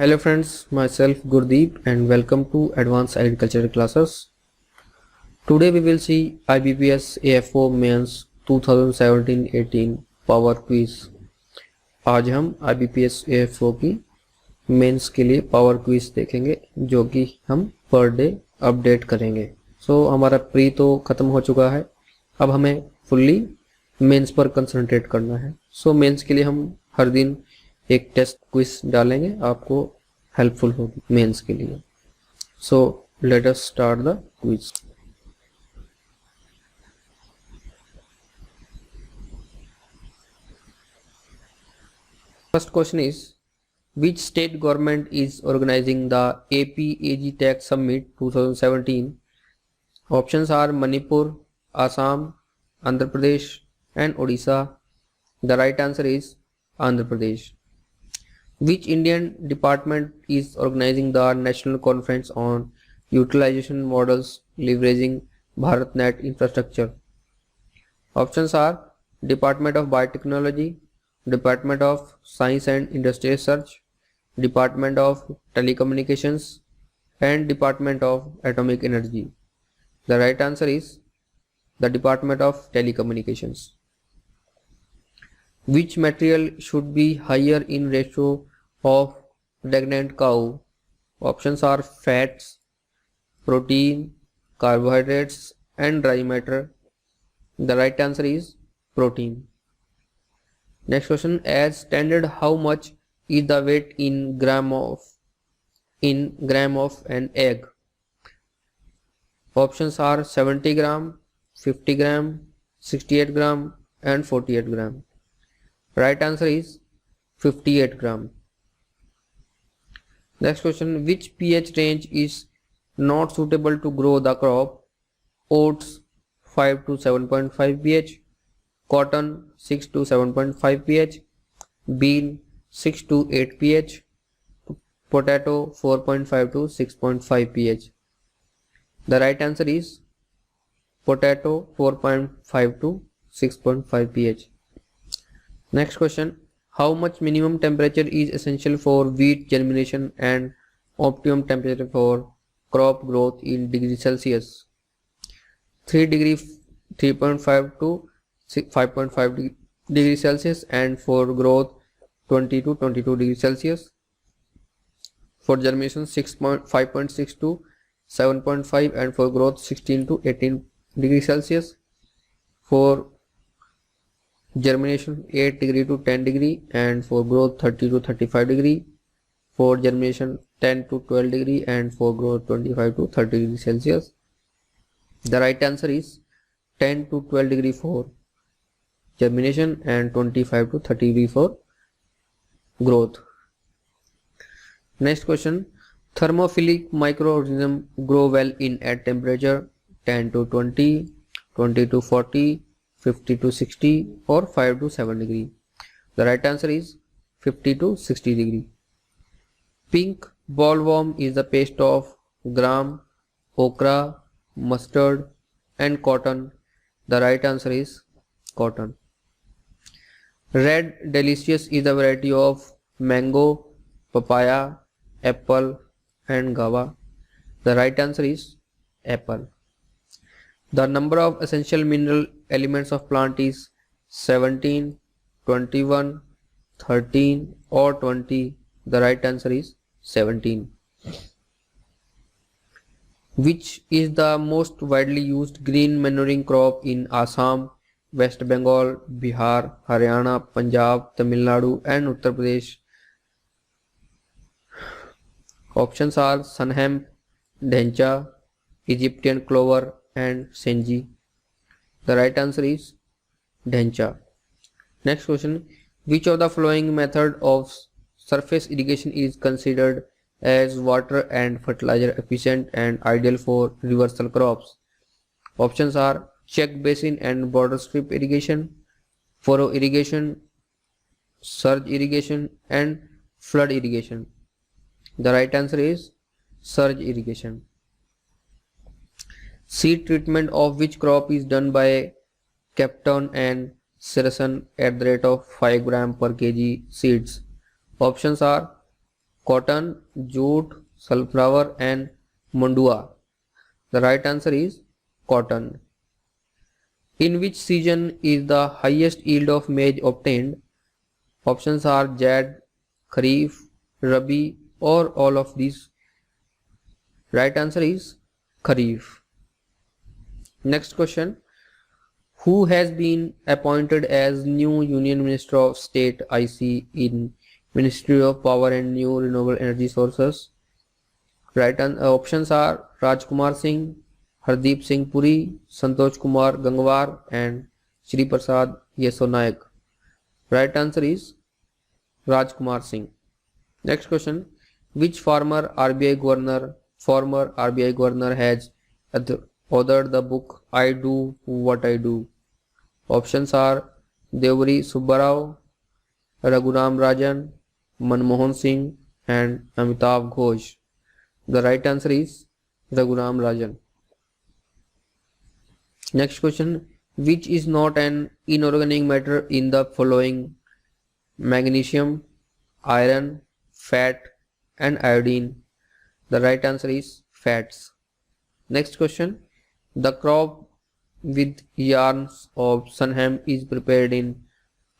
Hello friends, myself Gurdeep and welcome to Advanced Agriculture classes. Today we will see IBPS AFO Mains 2017-18 Power Quiz. आज हम IBPS AFO की mains के लिए power quiz देखेंगे जो कि हम पर डे अपडेट करेंगे। हमारा प्री तो ख़त्म हो चुका है, अब हमें फुल्ली मेंस पर कंसंट्रेट करना है। मेंस के लिए हम हर दिन एक टेस्ट क्विज डालेंगे, आपको हेल्पफुल होगी मेंस के लिए। Let us start the quiz. First question is which state government is organizing the AP-AG Tech Summit 2017? Options are Manipur, Assam, Andhra Pradesh and Odisha. The right answer is Andhra Pradesh. Which Indian department is organizing the National Conference on Utilization Models Leveraging BharatNet Infrastructure? Options are Department of Biotechnology, Department of Science and Industry Research, Department of Telecommunications and Department of Atomic Energy. The right answer is the Department of Telecommunications. Which material should be higher in ratio of pregnant cow? Options are fats, protein, carbohydrates and dry matter. The right answer is protein. Next question, as standard how much is the weight in gram of an egg? Options are 70 gram, 50 gram, 68 gram and 48 gram. Right answer is 58 gram. Next question, which pH range is not suitable to grow the crop? Oats 5 to 7.5 pH, cotton 6 to 7.5 pH, bean 6 to 8 pH, potato 4.5 to 6.5 pH. The right answer is potato 4.5 to 6.5 pH. Next question, how much minimum temperature is essential for wheat germination and optimum temperature for crop growth in degree Celsius? 3 degree 3.5 to 5.5 degree Celsius, and for growth 20 to 22 degree Celsius. For germination 5.6 to 7.5 and for growth 16 to 18 degree Celsius. For germination 8 degree to 10 degree and for growth 30 to 35 degree. For germination 10 to 12 degree and for growth 25 to 30 degree Celsius. The right answer is 10 to 12 degree for germination and 25 to 30 degree for growth. Next question, thermophilic microorganisms grow well in at temperature 10 to 20, 20 to 40, 50 to 60 or 5 to 7 degree. The right answer is 50 to 60 degree. Pink bollworm is the paste of gram, okra, mustard and cotton. The right answer is cotton. Red delicious is a variety of mango, papaya, apple and guava. The right answer is apple. The number of essential mineral elements of plant is 17, 21, 13 or 20. The right answer is 17. Which is the most widely used green manuring crop in Assam, West Bengal, Bihar, Haryana, Punjab, Tamil Nadu and Uttar Pradesh? Options are sun hemp, dhencha, Egyptian clover and senji. The right answer is dhencha. Next question, which of the following method of surface irrigation is considered as water and fertilizer efficient and ideal for reversal crops? Options are check basin and border strip irrigation, furrow irrigation, surge irrigation and flood irrigation. The right answer is surge irrigation. Seed treatment of which crop is done by Capton and Serasan at the rate of 5 gram per kg seeds? Options are cotton, jute, sunflower and mandua. The right answer is cotton. In which season is the highest yield of maize obtained? Options are Jad, Kharif, Rabi or all of these. Right answer is Kharif. Next question. Who has been appointed as new Union Minister of State IC in Ministry of Power and New Renewable Energy Sources? Options are Rajkumar Singh, Hardeep Singh Puri, Santosh Kumar Gangwar and Shri Prasad Yeso Nayak. Right answer is Rajkumar Singh. Next question. Which former RBI governor has authored the book I Do What I Do? Options are Devri Subbarao, Raghuram Rajan, Manmohan Singh and Amitabh Ghosh. The right answer is Raghuram Rajan. Next question. Which is not an inorganic matter in the following? Magnesium, iron, fat and iodine. The right answer is fats. Next question. The crop with yarns of Sunham is prepared in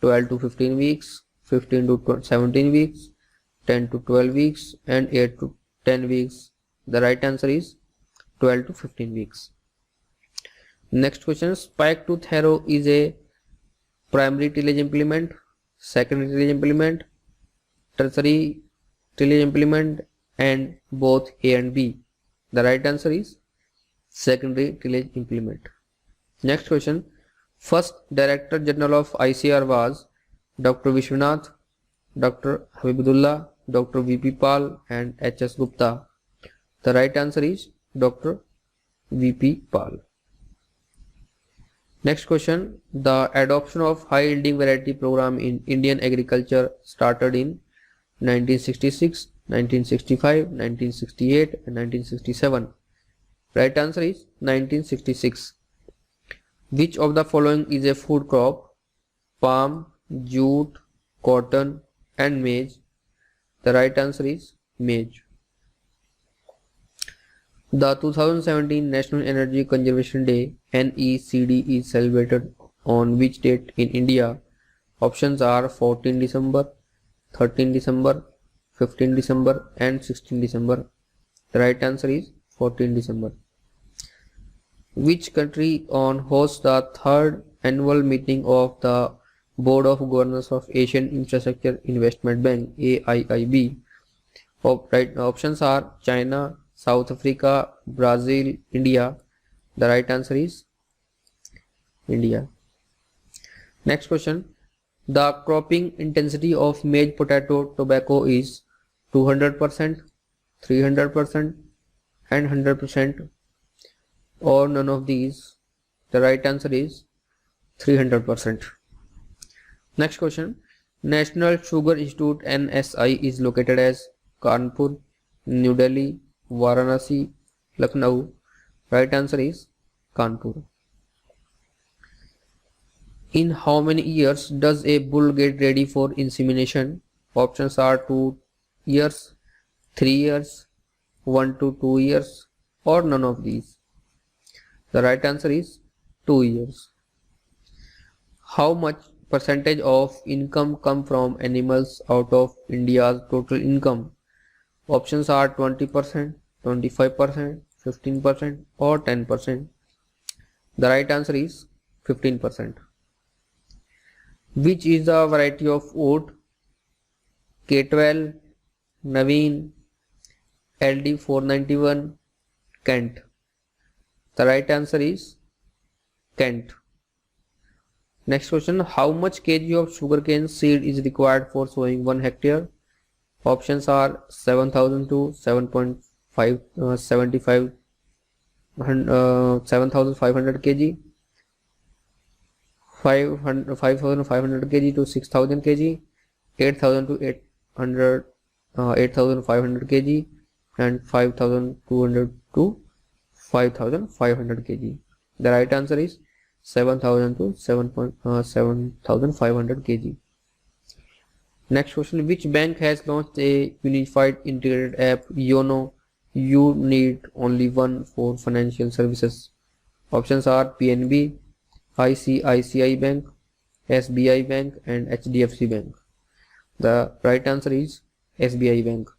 12 to 15 weeks, 15 to 17 weeks, 10 to 12 weeks and 8 to 10 weeks. The right answer is 12 to 15 weeks. Next question. Spike tooth harrow is a primary tillage implement, secondary tillage implement, tertiary tillage implement and both A and B. The right answer is secondary tillage implement. Next question. First Director General of ICR was Dr. Vishwanath, Dr. Habibullah, Dr. VP Pal and HS Gupta. The right answer is Dr. VP Pal. Next question. The adoption of high yielding variety program in Indian agriculture started in 1966, 1965, 1968 and 1967. Right answer is 1966. Which of the following is a food crop? Palm, jute, cotton and maize. The right answer is maize. The 2017 National Energy Conservation Day NECD is celebrated on which date in India? Options are 14 December, 13 December, 15 December and 16 December. The right answer is 14 December. Which country hosts the third annual meeting of the Board of Governors of Asian Infrastructure Investment Bank AIIB? Options are China, South Africa, Brazil, India. The right answer is India. Next question. The cropping intensity of maize, potato, tobacco is 200%, 300% and 100% or none of these. The right answer is 300%. Next question. National Sugar Institute NSI is located as Kanpur, New Delhi, Varanasi, Lucknow. Right answer is Kanpur. In how many years does a bull get ready for insemination? Options are 2 years, 3 years, 1 to 2 years or none of these. The right answer is 2 years. How much percentage of income come from animals out of India's total income? Options are 20%, 25%, 15% or 10%. The right answer is 15%. Which is the variety of oat? K12, Naveen, LD491, Kent. The right answer is Kent. Next question. How much kg of sugarcane seed is required for sowing 1 hectare? Options are 7,000 to 7.575 7,500 kg, 5,500 kg to 6,000 kg, 8,000 to 8,500 kg and 5,200 to 5,500 kg. The right answer is 7,000 to 7,500 kg. Next question, which bank has launched a unified integrated app YONO You Need Only One for financial services? Options are PNB, ICICI Bank, SBI Bank and HDFC Bank. The right answer is SBI Bank.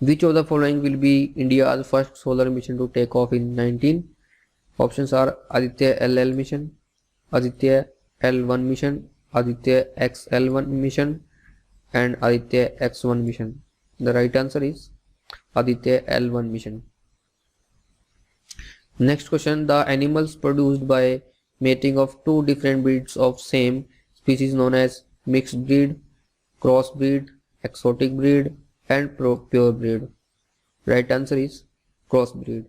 Which of the following will be India's first solar mission to take off in 19? Options are Aditya LL mission, Aditya L1 mission, Aditya XL1 mission and Aditya X1 mission. The right answer is Aditya L1 mission. Next question, the animals produced by mating of two different breeds of same species known as mixed breed, crossbreed, exotic breed and pure breed. Right answer is crossbreed.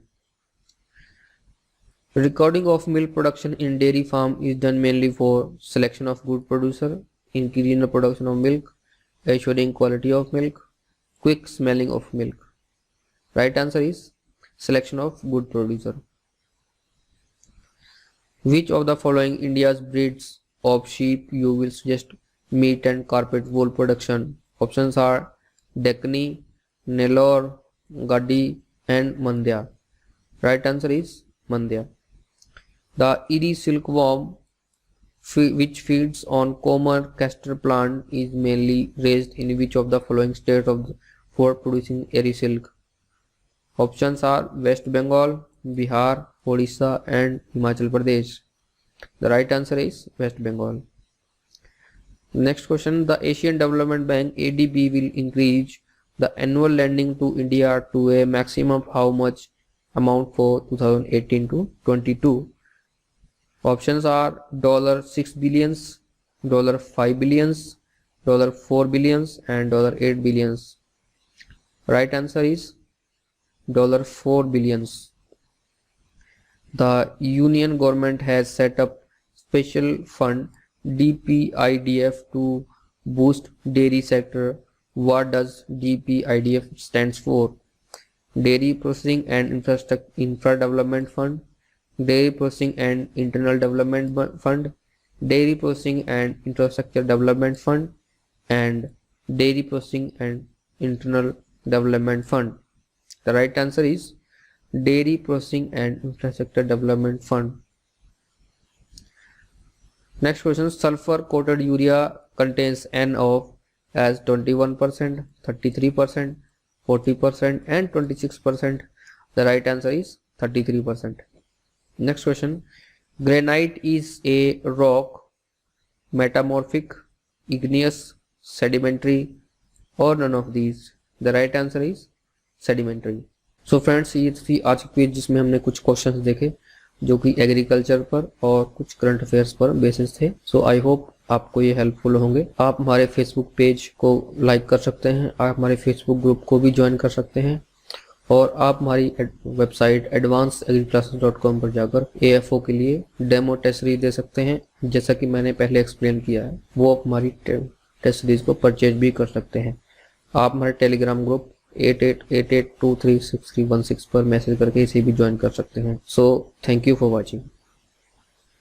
Recording of milk production in dairy farm is done mainly for selection of good producer, increasing the production of milk, assuring quality of milk, quick smelling of milk. Right answer is selection of good producer. Which of the following India's breeds of sheep you will suggest meat and carpet wool production? Options are Deccani, Nellore, Gaddi and Mandya. Right answer is Mandya. The Eri silkworm, which feeds on common castor plant, is mainly raised in which of the following states for producing Eri silk? Options are West Bengal, Bihar, Odisha and Himachal Pradesh. The right answer is West Bengal. Next question, the Asian Development Bank ADB will increase the annual lending to India to a maximum of how much amount for 2018 to 22? Options are $6 billions, $5 billions, $4 billions and $8 billions. Right answer is $4 billions. The Union government has set up special fund DPIDF to boost dairy sector. What does DPIDF stands for? Dairy Processing and Infra Development Fund, Dairy Processing and Internal Development Fund, Dairy Processing and Infrastructure Development Fund and Dairy Processing and Internal Development Fund. The right answer is Dairy Processing and Infrastructure Development Fund. Next question, sulfur coated urea contains N of as 21%, 33%, 40% and 26%. The right answer is 33%. Next question, granite is a rock, metamorphic, igneous, sedimentary or none of these? The right answer is sedimentary. So friends, ये थी आज की quiz जिसमें हमने कुछ questions देखे जो कि एग्रीकल्चर पर और कुछ करंट अफेयर्स पर बेसिस थे. सो आई होप आपको ये हेल्पफुल होंगे. आप हमारे फेसबुक पेज को लाइक कर सकते हैं, आप हमारे फेसबुक ग्रुप को भी ज्वाइन कर सकते हैं और आप हमारी वेबसाइट advancedagriClasses.com पर जाकर AFO के लिए डेमो टेस्ट सीरीज दे सकते हैं. जैसा कि मैंने पहले एक्सप्लेन किया है, वो आप हमारी टेस्ट सीरीज को परचेज भी कर सकते हैं. आप हमारे टेलीग्राम ग्रुप 8888236316 पर मैसेज करके इसे भी ज्वाइन कर सकते हैं. So thank you for watching.